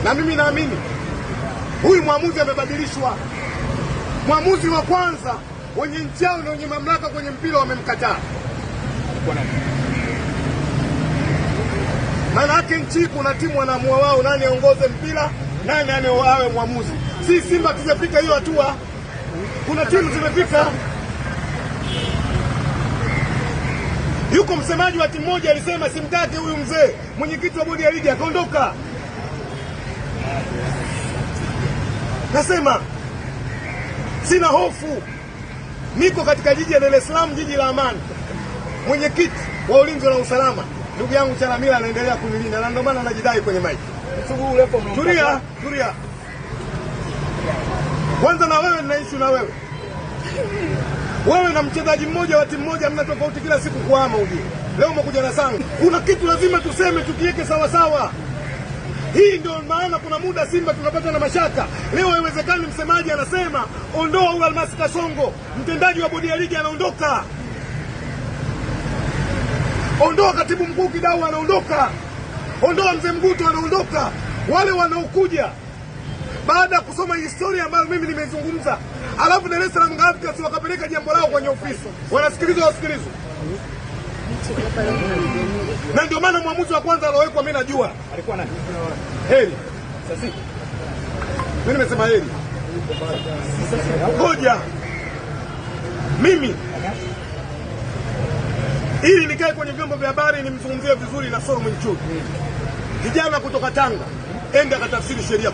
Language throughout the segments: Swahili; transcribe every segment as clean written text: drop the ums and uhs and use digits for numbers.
na mimi naamini huyu mwamuzi amebadilishwa. Mwamuzi wa kwanza wenye nchi yao na wenye mamlaka kwenye mpira wamemkataa. Maana yake nchi kuna timu wanaamua wao nani aongoze mpira, nani awe mwamuzi. Si Simba tujafika hiyo hatua. Kuna timu zimefika. Yuko msemaji wa timu moja alisema simtaki huyu mzee, mwenyekiti wa bodi ya ligi akaondoka. Nasema sina hofu, niko katika jiji la Dar es Salaam, jiji la amani. Mwenyekiti wa ulinzi na usalama ndugu yangu Chalamila anaendelea kunilinda na ndio maana anajidai kwenye mic. Tulia. Kwanza na wewe nina issue na wewe. Wewe na mchezaji mmoja wa timu moja mna tofauti kila siku kuhama ujue. Leo umekuja na sangu. Kuna kitu lazima tuseme tukiweke sawa sawa. Hii ndio maana kuna muda Simba tunapata na mashaka. Leo haiwezekani msemaji anasema ondoa huyu Almasi Kasongo, mtendaji wa bodi ya ligi anaondoka. Ondoa katibu mkuu Kidau anaondoka. Ondoa mzee Mguto anaondoka. Wale wanaokuja baada ya kusoma historia ambayo mimi nimezungumza, alafu Dar es Salaam Africans wakapeleka jambo lao kwenye ofisi, wanasikilizwa. Na ndio maana mwamuzi wa kwanza alowekwa mimi najua alikuwa nani? Heri. Sasa mimi nimesema Heri. Ngoja mimi ili nikae kwenye vyombo vya habari nimzungumzie vizuri na Solomon Chuki, kijana kutoka Tanga, ende akatafsiri sheria 17.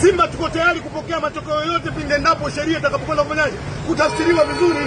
Simba tuko tayari kupokea matokeo yote pindi endapo sheria itakapokwenda kufanyaje kutafsiriwa vizuri.